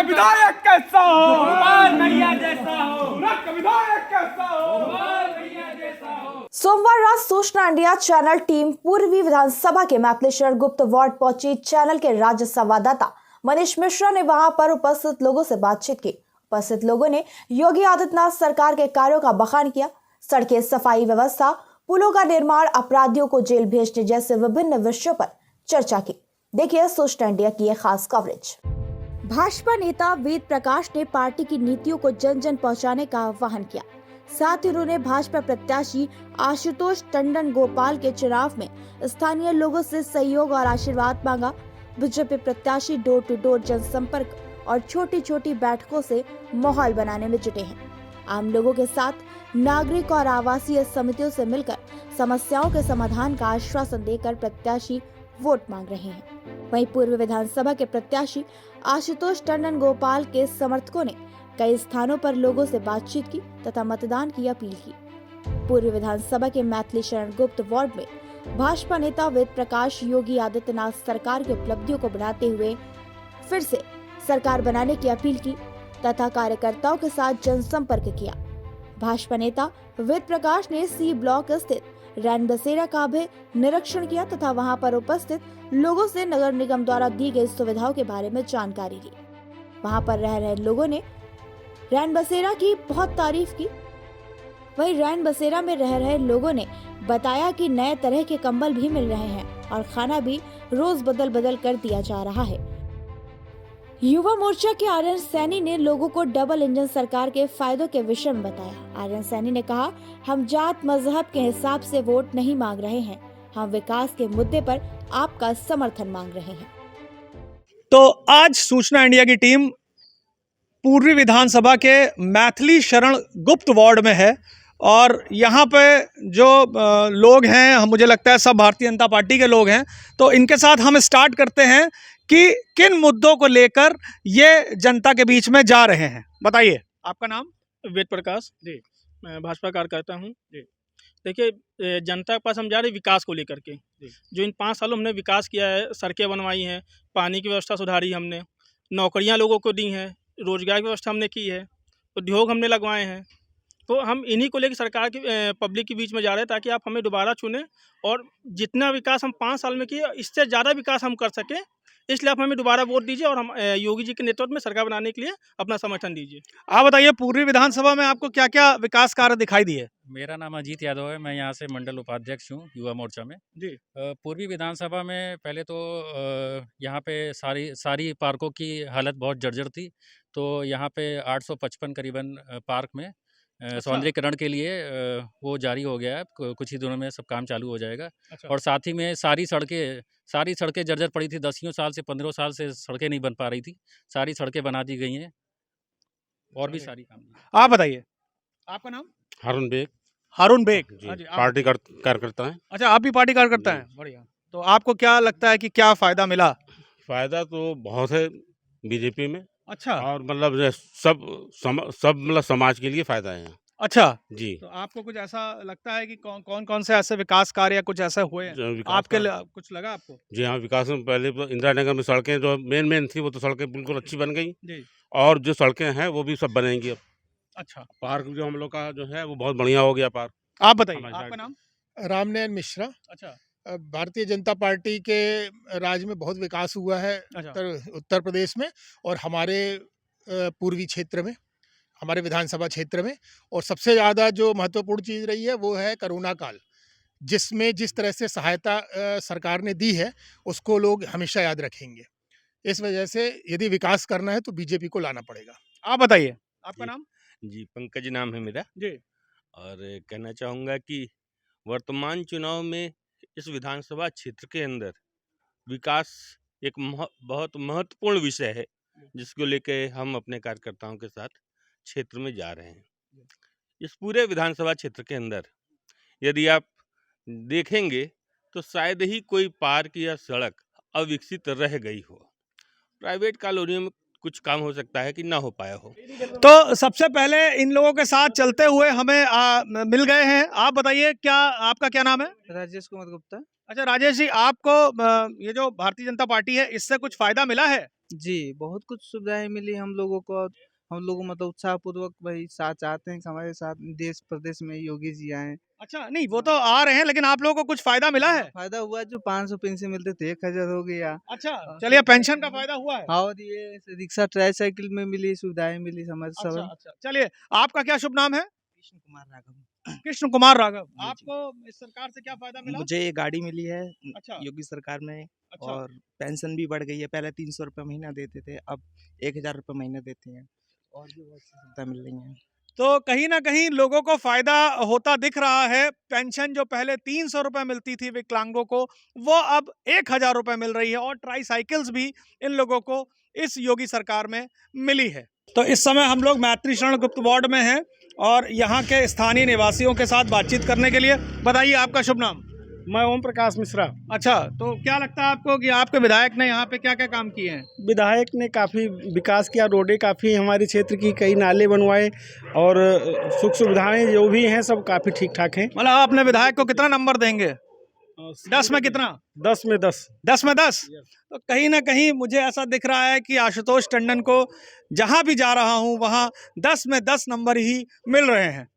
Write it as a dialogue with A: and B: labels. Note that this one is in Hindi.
A: का विधायक कैसा हो, गोपाल भैया जैसा हो। सूरत का विधायक कैसा हो, गोपाल भैया जैसा हो।
B: सोमवार रात सूचना इंडिया चैनल टीम पूर्वी विधानसभा के मैथिलीशरण गुप्त वार्ड पहुंची। चैनल के राज्य संवाददाता मनीष मिश्रा ने वहां पर उपस्थित लोगों से बातचीत की। उपस्थित लोगों ने योगी आदित्यनाथ सरकार के कार्यों का बखान किया। सड़कें, सफाई व्यवस्था, पुलों का निर्माण, अपराधियों को जेल भेजने जैसे विभिन्न विषयों पर चर्चा की। देखिए सूचना इंडिया की यह खास कवरेज। भाजपा नेता वेद प्रकाश ने पार्टी की नीतियों को जन जन पहुंचाने का आह्वान किया। साथ ही उन्होंने भाजपा प्रत्याशी आशुतोष टंडन गोपाल के चुनाव में स्थानीय लोगों से सहयोग और आशीर्वाद मांगा। बीजेपी प्रत्याशी डोर टू डोर जनसंपर्क और छोटी छोटी बैठकों से माहौल बनाने में जुटे हैं। आम लोगों के साथ नागरिक और आवासीय समितियों से मिलकर समस्याओं के समाधान का आश्वासन देकर प्रत्याशी वोट मांग रहे हैं। वहीं पूर्व विधानसभा के प्रत्याशी आशुतोष टंडन गोपाल के समर्थकों ने कई स्थानों पर लोगों से बातचीत की तथा मतदान की अपील की। पूर्व विधानसभा के मैथिलीशरण गुप्त वार्ड में भाजपा नेता वेद प्रकाश योगी आदित्यनाथ सरकार की उपलब्धियों को बढ़ाते हुए फिर से सरकार बनाने की अपील की तथा कार्यकर्ताओं के साथ जनसंपर्क किया। भाजपा नेता वेद प्रकाश ने सी ब्लॉक स्थित रैन बसेरा का भी निरीक्षण किया तथा वहां पर उपस्थित लोगों से नगर निगम द्वारा दी गई सुविधाओं के बारे में जानकारी ली। वहां पर रह रहे लोगों ने रैन बसेरा की बहुत तारीफ की। वहीं रैन बसेरा में रह रहे लोगों ने बताया कि नए तरह के कंबल भी मिल रहे हैं और खाना भी रोज बदल बदल कर दिया जा रहा है। युवा मोर्चा के आर्यन सैनी ने लोगों को डबल इंजन सरकार के फायदों के विषय में बताया। आर्यन सैनी ने कहा, हम जात मजहब के हिसाब से वोट नहीं मांग रहे हैं, हम विकास के मुद्दे पर आपका समर्थन मांग रहे हैं।
C: तो आज सूचना इंडिया की टीम पूर्वी विधानसभा के मैथिलीशरण गुप्त वार्ड में है और यहाँ पे जो लोग हैं, मुझे लगता है सब भारतीय जनता पार्टी के लोग हैं। तो इनके साथ हम स्टार्ट करते हैं कि किन मुद्दों को लेकर ये जनता के बीच में जा रहे हैं। बताइए, आपका नाम?
D: वेद प्रकाश जी, मैं भाजपा कार्यकर्ता हूँ जी। देखिए, जनता के पास हम जा रहे हैं विकास को लेकर के। जो इन 5 सालों में हमने विकास किया है, सड़कें बनवाई हैं, पानी की व्यवस्था सुधारी हमने, नौकरियां लोगों को दी हैं, रोजगार की व्यवस्था हमने की है, उद्योग हमने लगवाए हैं। तो हम इन्हीं को लेकर सरकार की पब्लिक के बीच में जा रहे हैं ताकि आप हमें दोबारा चुनें और जितना विकास हम 5 साल में किए इससे ज़्यादा विकास हम कर सकें। इसलिए आप हमें दोबारा वोट दीजिए और हम योगी जी के नेतृत्व में सरकार बनाने के लिए अपना समर्थन दीजिए।
C: आप बताइए, पूर्वी विधानसभा में आपको क्या क्या विकास कार्य दिखाई दिए?
E: मेरा नाम अजीत यादव है, मैं यहाँ से मंडल उपाध्यक्ष हूँ युवा मोर्चा में
C: जी।
E: पूर्वी विधानसभा में पहले तो यहाँ पे सारी पार्कों की हालत बहुत जर्जर थी। तो यहाँ पे 855 करीबन पार्क में सौंदर्यीकरण के लिए वो जारी हो गया है। कुछ ही दिनों में सब काम चालू हो जाएगा। और साथ ही में सारी सड़कें जर्जर पड़ी थी। 10 साल से 15 साल से सड़कें नहीं बन पा रही थी, सारी सड़कें बना दी गई हैं और भी सारी काम।
C: आप बताइए, आपका नाम? हारून बेग जी,
F: पार्टी कार्यकर्ता हैं।
C: अच्छा, आप भी पार्टी कार्यकर्ता हैं? बढ़िया। तो आपको क्या लगता है कि क्या फायदा मिला?
F: फायदा तो बहुत है बीजेपी में।
C: अच्छा।
F: और मतलब सब मतलब समाज के लिए फायदा है।
C: अच्छा
F: जी।
C: तो आपको कुछ ऐसा लगता है कि कौन से ऐसे विकास कार्य या कुछ ऐसे हुए हैं आपके कुछ लगा आपको?
F: जी हाँ, विकास में पहले तो इंदिरा नगर में सड़कें जो मेन थी वो तो सड़कें बिल्कुल अच्छी बन गई
C: जी।
F: और जो सड़कें हैं वो भी सब बनेंगी अब।
C: अच्छा।
F: पार्क जो हम लोग का जो है वो बहुत बढ़िया हो गया पार्क।
C: आप बताइए, आपका नाम?
G: रामनयन मिश्रा।
C: अच्छा।
G: भारतीय जनता पार्टी के राज्य में बहुत विकास हुआ है उत्तर प्रदेश में और हमारे पूर्वी क्षेत्र में, हमारे विधानसभा क्षेत्र में। और सबसे ज़्यादा जो महत्वपूर्ण चीज़ रही है वो है कोरोना काल, जिसमें जिस तरह से सहायता सरकार ने दी है उसको लोग हमेशा याद रखेंगे। इस वजह से यदि विकास करना है तो बीजेपी को लाना पड़ेगा।
C: आप बताइए, आपका नाम?
H: जी, पंकज नाम है मेरा
C: जी।
H: और कहना चाहूँगा कि वर्तमान चुनाव में इस विधानसभा क्षेत्र के अंदर विकास एक बहुत महत्वपूर्ण विषय है, जिसको लेके हम अपने कार्यकर्ताओं के साथ क्षेत्र में जा रहे हैं। इस पूरे विधानसभा क्षेत्र के अंदर यदि आप देखेंगे तो शायद ही कोई पार्क या सड़क अविकसित रह गई हो। प्राइवेट कॉलोनियों में कुछ काम हो सकता है कि ना हो पाया हो।
C: तो सबसे पहले इन लोगों के साथ चलते हुए हमें मिल गए हैं। आप बताइए, क्या आपका क्या नाम है?
I: राजेश कुमार गुप्ता।
C: अच्छा राजेश जी, आपको ये जो भारतीय जनता पार्टी है इससे कुछ फायदा मिला है?
I: जी, बहुत कुछ सुविधाएँ मिली हम लोगों को। हम लोग मतलब उत्साहपूर्वक वही साथ चाहते हैं कि हमारे साथ देश प्रदेश में योगी जी आएँ।
C: अच्छा, नहीं वो तो आ रहे हैं, लेकिन आप लोगों को कुछ फायदा मिला है?
I: फ़ायदा हुआ जो 500 पेंशन मिलते थे 1000 हो गया।
C: अच्छा, चलिए पेंशन का फायदा हुआ है।
I: और ये रिक्शा ट्राईसाइकिल में मिली सुविधाएँ मिली हमारे
C: अच्छा,
I: सब।
C: अच्छा, चलिए आपका क्या शुभ नाम है?
I: कृष्ण कुमार राघव।
C: कृष्ण कुमार राघव।
I: जी।
C: आपको इस सरकार से क्या फायदा मिला?
I: मुझे ये गाड़ी मिली है
C: अच्छा,
I: योगी सरकार में,
C: अच्छा,
I: और पेंशन भी बढ़ गई है। पहले 300 रुपये महीना देते थे, अब 1000 रुपये महीना देते हैं, और भी बहुत सी सुविधा मिल रही हैं।
C: तो कहीं ना कहीं लोगों को फायदा होता दिख रहा है। पेंशन जो पहले 300 रुपए मिलती थी विकलांगों को, वो अब 1000 रुपए मिल रही है, और ट्राईसाइकिल्स भी इन लोगों को इस योगी सरकार में मिली है। तो इस समय हम लोग मैत्री शरण गुप्त वार्ड में हैं और यहाँ के स्थानीय निवासियों के साथ बातचीत करने के लिए। बताइए आपका शुभ नाम?
J: मैं ओम प्रकाश मिश्रा।
C: अच्छा, तो क्या लगता है आपको कि आपके विधायक ने यहाँ पे क्या क्या काम किए हैं?
J: विधायक ने काफ़ी विकास किया, रोडें काफ़ी हमारे क्षेत्र की, कई नाले बनवाए, और सुख सुविधाएं जो भी हैं सब काफ़ी ठीक ठाक हैं।
C: मतलब आप अपने विधायक को कितना नंबर देंगे? 10 में कितना?
J: 10 में 10।
C: 10 में 10। तो कहीं ना कहीं मुझे ऐसा दिख रहा है कि आशुतोष टंडन को जहां भी जा रहा हूं वहां 10 में 10 नंबर ही मिल रहे हैं।